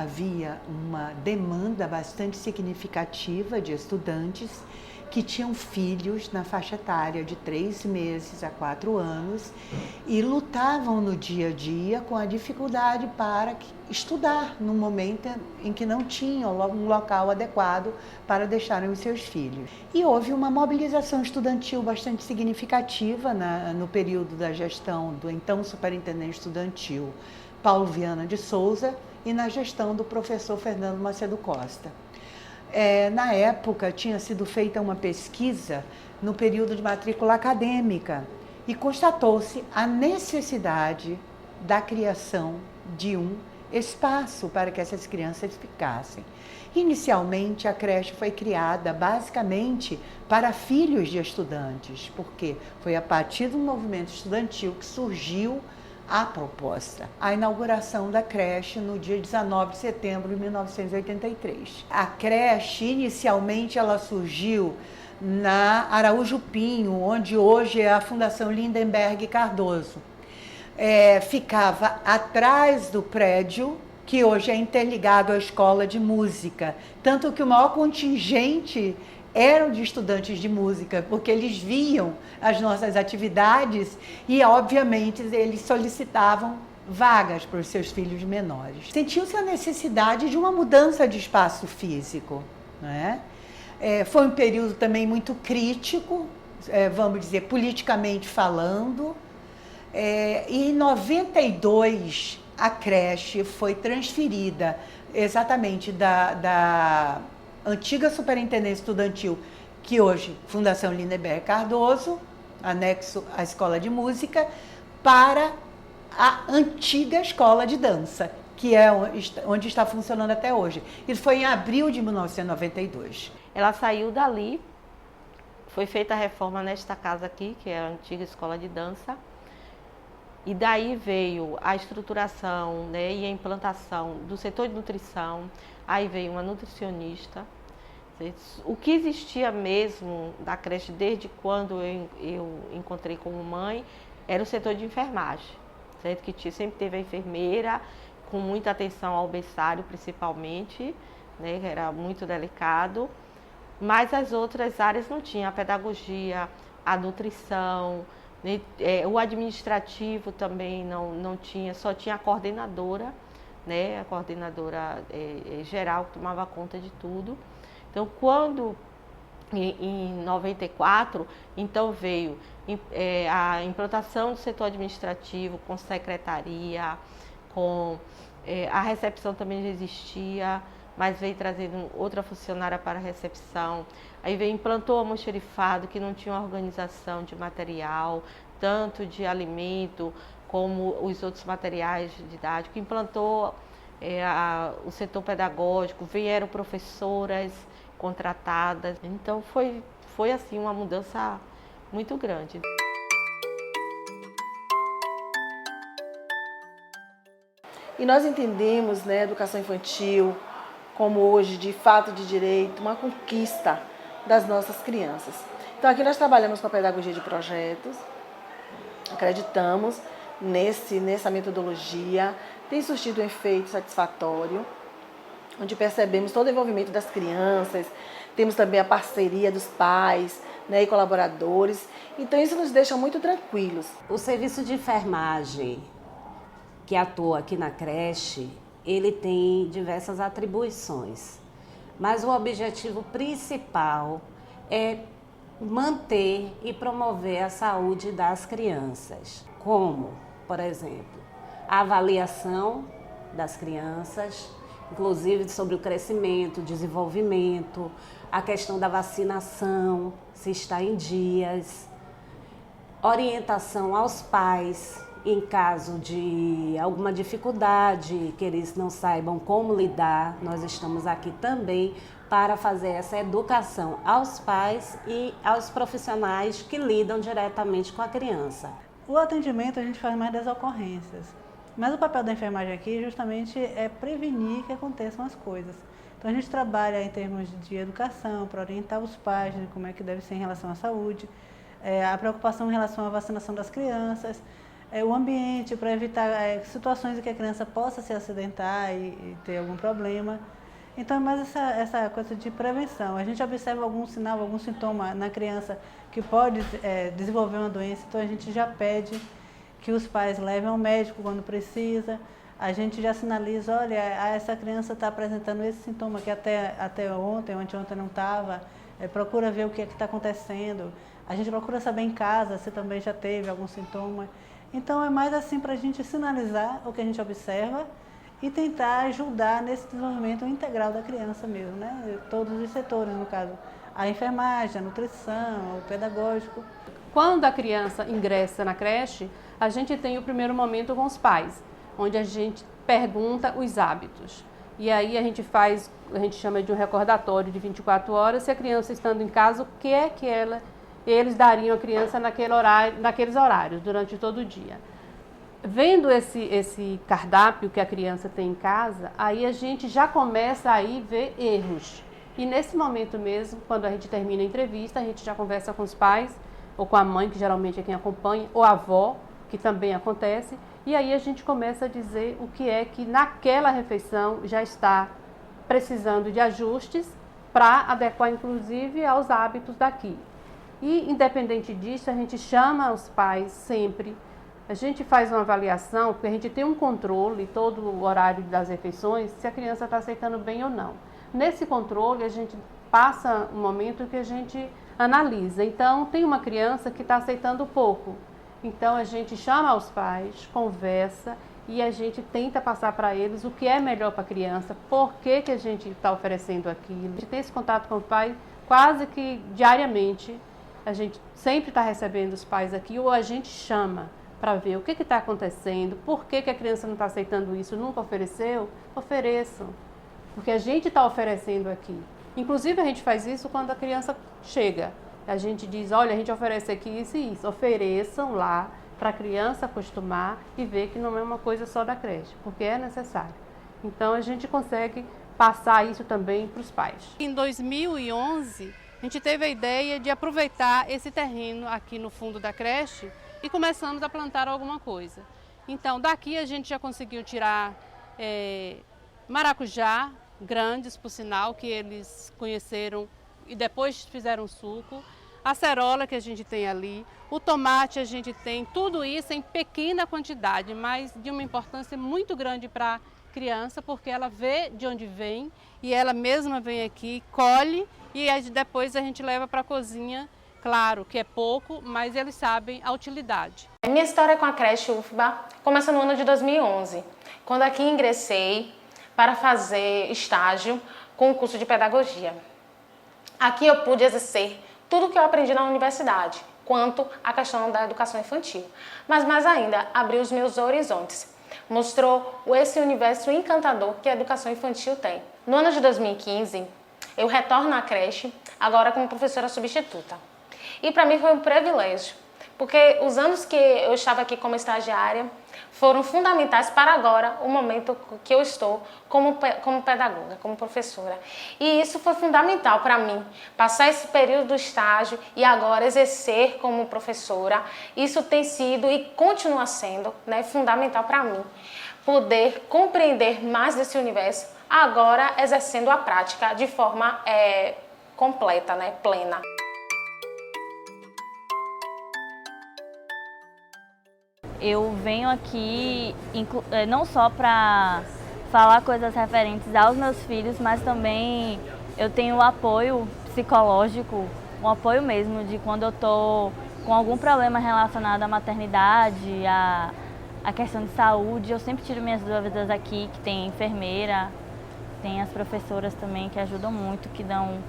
Havia uma demanda bastante significativa de estudantes que tinham filhos na faixa etária de 3 meses a 4 anos e lutavam no dia a dia com a dificuldade para estudar no momento em que não tinham um local adequado para deixarem os seus filhos. E houve uma mobilização estudantil bastante significativa no período da gestão do então superintendente estudantil Paulo Viana de Souza e na gestão do professor Fernando Macedo Costa. Na época, tinha sido feita uma pesquisa no período de matrícula acadêmica e constatou-se a necessidade da criação de um espaço para que essas crianças ficassem. Inicialmente, a creche foi criada basicamente para filhos de estudantes, porque foi a partir do movimento estudantil que surgiu a proposta. A inauguração da creche no dia 19 de setembro de 1983. A creche, inicialmente, ela surgiu na Araújo Pinho, onde hoje é a Fundação Lindenberg Cardoso. Ficava atrás do prédio, que hoje é interligado à escola de música. Tanto que o maior contingente eram de estudantes de música, porque eles viam as nossas atividades e, obviamente, eles solicitavam vagas para os seus filhos menores. Sentiu-se a necessidade de uma mudança de espaço físico, né? Foi um período também muito crítico, vamos dizer, politicamente falando. E em 92, a creche foi transferida exatamente da antiga Superintendência Estudantil, que hoje Fundação Lindenberg Cardoso, anexo à Escola de Música, para a antiga Escola de Dança, que é onde está funcionando até hoje. Isso foi em abril de 1992. Ela saiu dali, foi feita a reforma nesta casa aqui, que é a antiga Escola de Dança, e daí veio a estruturação, né, e a implantação do setor de nutrição. Aí veio uma nutricionista. O que existia mesmo da creche desde quando eu encontrei como mãe era o setor de enfermagem, certo? Que sempre teve a enfermeira, com muita atenção ao berçário principalmente, né, que era muito delicado, mas as outras áreas não tinham, a pedagogia, a nutrição, né, o administrativo também não tinha, só tinha a coordenadora, né, a coordenadora geral que tomava conta de tudo. Então, quando em 94, então veio a implantação do setor administrativo com secretaria, com a recepção também já existia, mas veio trazendo outra funcionária para a recepção. Aí implantou o almoxerifado, que não tinha uma organização de material, tanto de alimento como os outros materiais didáticos. Implantou o setor pedagógico, vieram professoras contratadas. Então foi assim uma mudança muito grande. E nós entendemos, né, a educação infantil como hoje, de fato de direito, uma conquista das nossas crianças. Então aqui nós trabalhamos com a pedagogia de projetos, acreditamos nessa metodologia, tem surtido um efeito satisfatório, onde percebemos todo o envolvimento das crianças, temos também a parceria dos pais, né, e colaboradores, então isso nos deixa muito tranquilos. O serviço de enfermagem que atua aqui na creche, ele tem diversas atribuições, mas o objetivo principal é manter e promover a saúde das crianças, como, por exemplo, a avaliação das crianças, inclusive sobre o crescimento, desenvolvimento, a questão da vacinação, se está em dias, orientação aos pais em caso de alguma dificuldade, que eles não saibam como lidar. Nós estamos aqui também para fazer essa educação aos pais e aos profissionais que lidam diretamente com a criança. O atendimento a gente faz mais das ocorrências, mas o papel da enfermagem aqui justamente é prevenir que aconteçam as coisas. Então a gente trabalha em termos de educação, para orientar os pais de como é que deve ser em relação à saúde, a preocupação em relação à vacinação das crianças, o ambiente, para evitar situações em que a criança possa se acidentar e ter algum problema. Então é mais essa coisa de prevenção. A gente observa algum sinal, algum sintoma na criança que pode desenvolver uma doença, então a gente já pede que os pais levem ao médico quando precisa. A gente já sinaliza, olha, essa criança está apresentando esse sintoma que até ontem ou anteontem não estava. Procura ver o que é que está acontecendo. A gente procura saber em casa se também já teve algum sintoma. Então é mais assim para a gente sinalizar o que a gente observa e tentar ajudar nesse desenvolvimento integral da criança mesmo, né? Todos os setores, no caso, a enfermagem, a nutrição, o pedagógico. Quando a criança ingressa na creche, a gente tem o primeiro momento com os pais, onde a gente pergunta os hábitos. E aí a gente chama de um recordatório de 24 horas, se a criança estando em casa, o que é que eles dariam à criança naqueles horários, durante todo o dia. Vendo esse cardápio que a criança tem em casa, aí a gente já começa a ver erros. E nesse momento mesmo, quando a gente termina a entrevista, a gente já conversa com os pais, ou com a mãe, que geralmente é quem acompanha, ou a avó, que também acontece, e aí a gente começa a dizer o que é que naquela refeição já está precisando de ajustes para adequar, inclusive, aos hábitos daqui. E, independente disso, a gente chama os pais sempre. A gente faz uma avaliação, porque a gente tem um controle todo o horário das refeições, se a criança está aceitando bem ou não. Nesse controle, a gente passa um momento que a gente analisa. Então, tem uma criança que está aceitando pouco. Então, a gente chama os pais, conversa e a gente tenta passar para eles o que é melhor para a criança, por que a gente está oferecendo aquilo. A gente tem esse contato com o pai quase que diariamente. A gente sempre está recebendo os pais aqui ou a gente chama para ver o que está acontecendo, por que a criança não está aceitando isso, nunca ofereceu, ofereçam, porque a gente está oferecendo aqui. Inclusive a gente faz isso quando a criança chega, a gente diz, olha, a gente oferece aqui isso e isso, ofereçam lá para a criança acostumar e ver que não é uma coisa só da creche, porque é necessário. Então a gente consegue passar isso também para os pais. Em 2011, a gente teve a ideia de aproveitar esse terreno aqui no fundo da creche e começamos a plantar alguma coisa. Então, daqui a gente já conseguiu tirar maracujá, grandes, por sinal, que eles conheceram e depois fizeram suco. A acerola que a gente tem ali, o tomate a gente tem, tudo isso em pequena quantidade, mas de uma importância muito grande para a criança, porque ela vê de onde vem e ela mesma vem aqui, colhe e aí depois a gente leva para a cozinha. Claro que é pouco, mas eles sabem a utilidade. Minha história com a creche UFBA começa no ano de 2011, quando aqui ingressei para fazer estágio com o curso de pedagogia. Aqui eu pude exercer tudo o que eu aprendi na universidade, quanto à questão da educação infantil. Mas mais ainda, abriu os meus horizontes. Mostrou esse universo encantador que a educação infantil tem. No ano de 2015, eu retorno à creche, agora como professora substituta. E para mim foi um privilégio, porque os anos que eu estava aqui como estagiária foram fundamentais para agora, o momento que eu estou como pedagoga, como professora. E isso foi fundamental para mim, passar esse período do estágio e agora exercer como professora. Isso tem sido e continua sendo, né, fundamental para mim, poder compreender mais desse universo, agora exercendo a prática de forma completa, né, plena. Eu venho aqui não só para falar coisas referentes aos meus filhos, mas também eu tenho o apoio psicológico, um apoio mesmo de quando eu estou com algum problema relacionado à maternidade, à questão de saúde. Eu sempre tiro minhas dúvidas aqui, que tem enfermeira, tem as professoras também que ajudam muito, que dão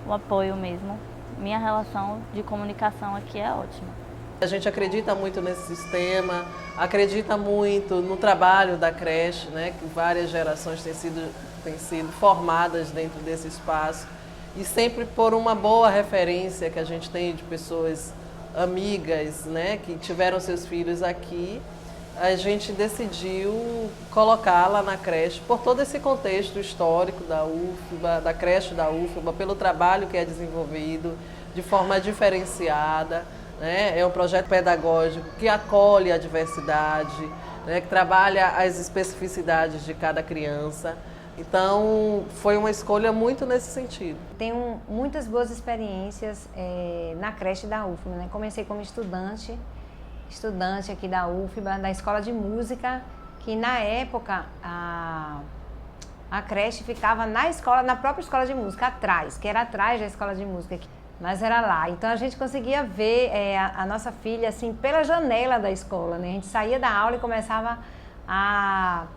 o apoio mesmo. Minha relação de comunicação aqui é ótima. A gente acredita muito nesse sistema, acredita muito no trabalho da creche, né, que várias gerações têm sido formadas dentro desse espaço e sempre por uma boa referência que a gente tem de pessoas amigas, né, que tiveram seus filhos aqui, a gente decidiu colocá-la na creche por todo esse contexto histórico da UFBA, da creche da UFBA, pelo trabalho que é desenvolvido de forma diferenciada. né? É um projeto pedagógico que acolhe a diversidade, né? Que trabalha as especificidades de cada criança. Então, foi uma escolha muito nesse sentido. Tenho muitas boas experiências na creche da UFBA, né? Comecei como estudante aqui da UFBA, da Escola de Música, que na época a creche ficava na própria Escola de Música, atrás, que era atrás da Escola de Música, mas era lá. Então a gente conseguia ver a nossa filha assim pela janela da escola, né? A gente saía da aula e começava a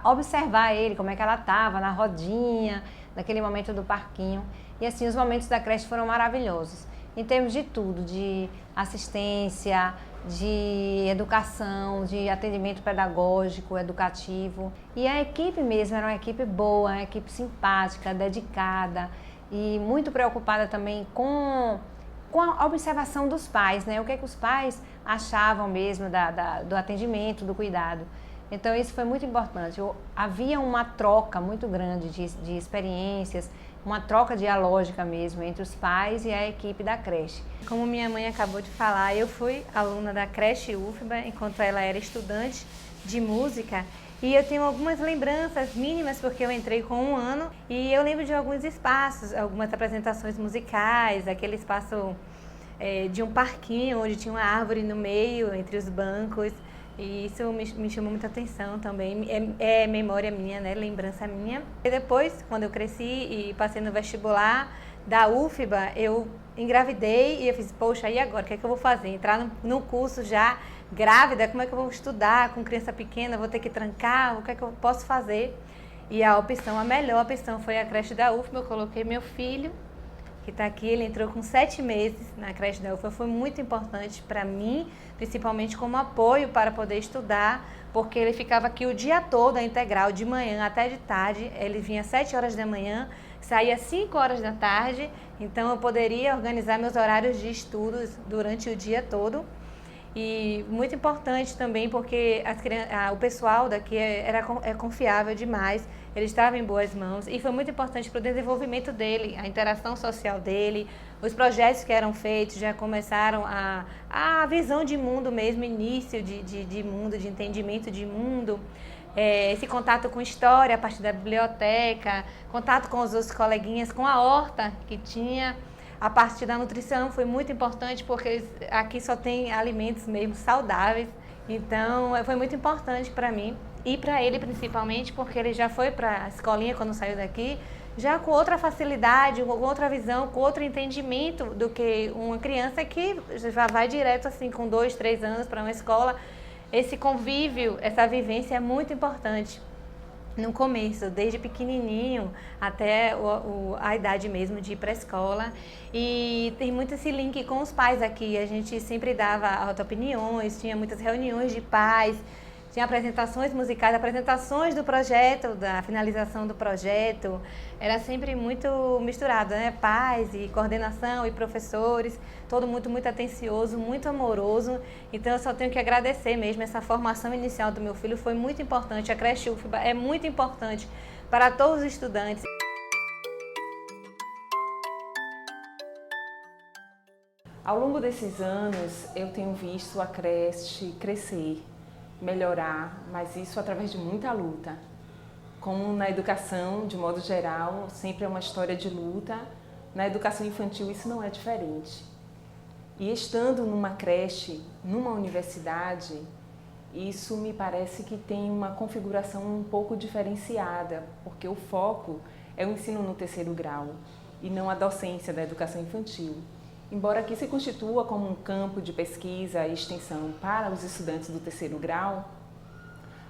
observar ele, como é que ela estava na rodinha, naquele momento do parquinho. E assim, os momentos da creche foram maravilhosos, em termos de tudo, de assistência, de educação, de atendimento pedagógico, educativo. E a equipe mesmo era uma equipe boa, uma equipe simpática, dedicada e muito preocupada também com a observação dos pais, né? O que é que os pais achavam mesmo do atendimento, do cuidado. Então isso foi muito importante. Havia uma troca muito grande de experiências, uma troca dialógica mesmo entre os pais e a equipe da creche. Como minha mãe acabou de falar, eu fui aluna da creche UFBA enquanto ela era estudante de música e eu tenho algumas lembranças mínimas porque eu entrei com 1 ano e eu lembro de alguns espaços, algumas apresentações musicais, aquele espaço de um parquinho onde tinha uma árvore no meio, entre os bancos. E isso me chamou muita atenção também, é memória minha, né? Lembrança minha. E depois, quando eu cresci e passei no vestibular da UFBA, eu engravidei e eu fiz, poxa, e agora? O que é que eu vou fazer? Entrar no curso já grávida, como é que eu vou estudar com criança pequena? Vou ter que trancar? O que é que eu posso fazer? E a melhor opção foi a creche da UFBA. Eu coloquei meu filho, que está aqui, ele entrou com 7 meses na creche da UFBA, foi muito importante para mim, principalmente como apoio para poder estudar, porque ele ficava aqui o dia todo, a integral, de manhã até de tarde, ele vinha às 7 horas da manhã, saía às 5 horas da tarde, então eu poderia organizar meus horários de estudos durante o dia todo. E muito importante também porque o pessoal daqui é confiável demais, ele estava em boas mãos e foi muito importante para o desenvolvimento dele, a interação social dele, os projetos que eram feitos já começaram a visão de mundo mesmo, início de mundo, de entendimento de mundo, esse contato com história a partir da biblioteca, contato com os outros coleguinhas, com a horta que tinha. A parte da nutrição foi muito importante porque aqui só tem alimentos mesmo saudáveis, então foi muito importante para mim e para ele principalmente porque ele já foi para a escolinha quando saiu daqui, já com outra facilidade, com outra visão, com outro entendimento do que uma criança que já vai direto assim com 2, 3 anos para uma escola. Esse convívio, essa vivência é muito importante. No começo, desde pequenininho até a idade mesmo de ir para a escola. E tem muito esse link com os pais aqui. A gente sempre dava auto-opiniões, tinha muitas reuniões de pais, tinha apresentações musicais, apresentações do projeto, da finalização do projeto. Era sempre muito misturado, né? Pais e coordenação e professores, todo mundo muito atencioso, muito amoroso. Então eu só tenho que agradecer mesmo, essa formação inicial do meu filho foi muito importante. A creche UFBA é muito importante para todos os estudantes. Ao longo desses anos eu tenho visto a creche crescer, melhorar, mas isso através de muita luta. Como na educação, de modo geral, sempre é uma história de luta, na educação infantil isso não é diferente. E estando numa creche, numa universidade, isso me parece que tem uma configuração um pouco diferenciada, porque o foco é o ensino no 3º grau e não a docência da educação infantil. Embora aqui se constitua como um campo de pesquisa e extensão para os estudantes do 3º grau,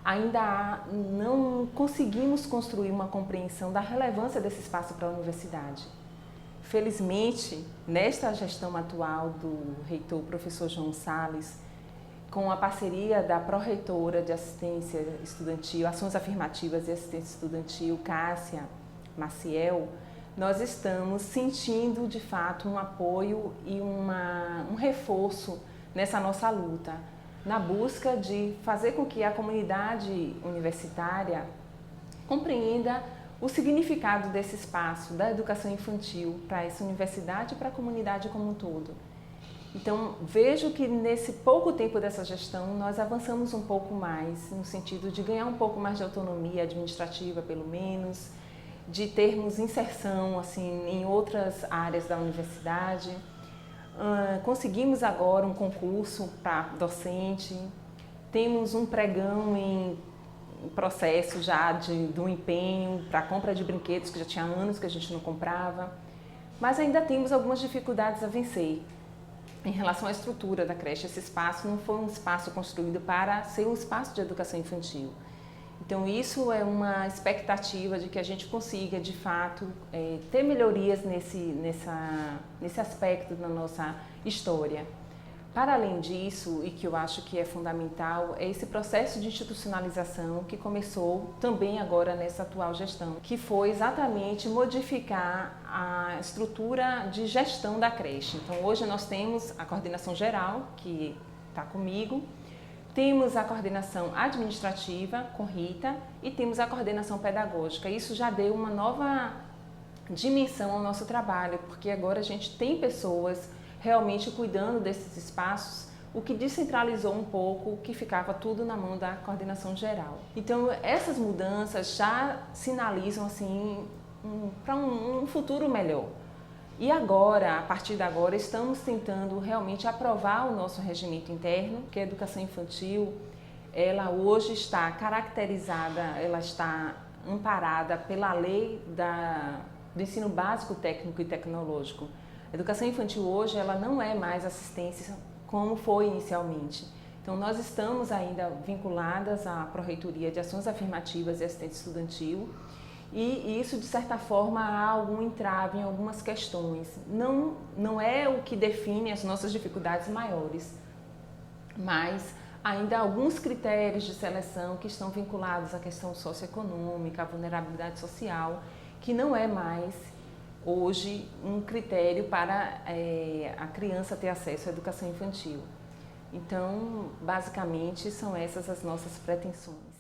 ainda não conseguimos construir uma compreensão da relevância desse espaço para a universidade. Felizmente, nesta gestão atual do reitor, professor João Salles, com a parceria da pró-reitora de assistência estudantil, ações afirmativas e assistência estudantil, Cássia Maciel, nós estamos sentindo, de fato, um apoio e um reforço nessa nossa luta, na busca de fazer com que a comunidade universitária compreenda o significado desse espaço da educação infantil para essa universidade e para a comunidade como um todo. Então, vejo que nesse pouco tempo dessa gestão, nós avançamos um pouco mais, no sentido de ganhar um pouco mais de autonomia administrativa, pelo menos, de termos inserção assim, em outras áreas da universidade. Conseguimos agora um concurso para docente, temos um pregão em processo já do empenho para compra de brinquedos, que já tinha anos que a gente não comprava, mas ainda temos algumas dificuldades a vencer. Em relação à estrutura da creche, esse espaço não foi um espaço construído para ser um espaço de educação infantil. Então, isso é uma expectativa de que a gente consiga, de fato, ter melhorias nesse aspecto da nossa história. Para além disso, e que eu acho que é fundamental, é esse processo de institucionalização que começou também agora nessa atual gestão, que foi exatamente modificar a estrutura de gestão da creche. Então, hoje nós temos a coordenação geral, que está comigo, temos a coordenação administrativa com Rita e temos a coordenação pedagógica. Isso já deu uma nova dimensão ao nosso trabalho, porque agora a gente tem pessoas realmente cuidando desses espaços, o que descentralizou um pouco, que ficava tudo na mão da coordenação geral. Então, essas mudanças já sinalizam assim, para um futuro melhor. E agora, a partir de agora, estamos tentando realmente aprovar o nosso regimento interno, que a educação infantil, ela hoje está caracterizada, ela está amparada pela lei do ensino básico, técnico e tecnológico. A educação infantil hoje, ela não é mais assistência como foi inicialmente. Então, nós estamos ainda vinculadas à Pró-Reitoria de Ações Afirmativas e Assistência Estudantil, e isso, de certa forma, há algum entrave em algumas questões. Não é o que define as nossas dificuldades maiores, mas ainda há alguns critérios de seleção que estão vinculados à questão socioeconômica, à vulnerabilidade social, que não é mais hoje um critério para a criança ter acesso à educação infantil. Então, basicamente, são essas as nossas pretensões.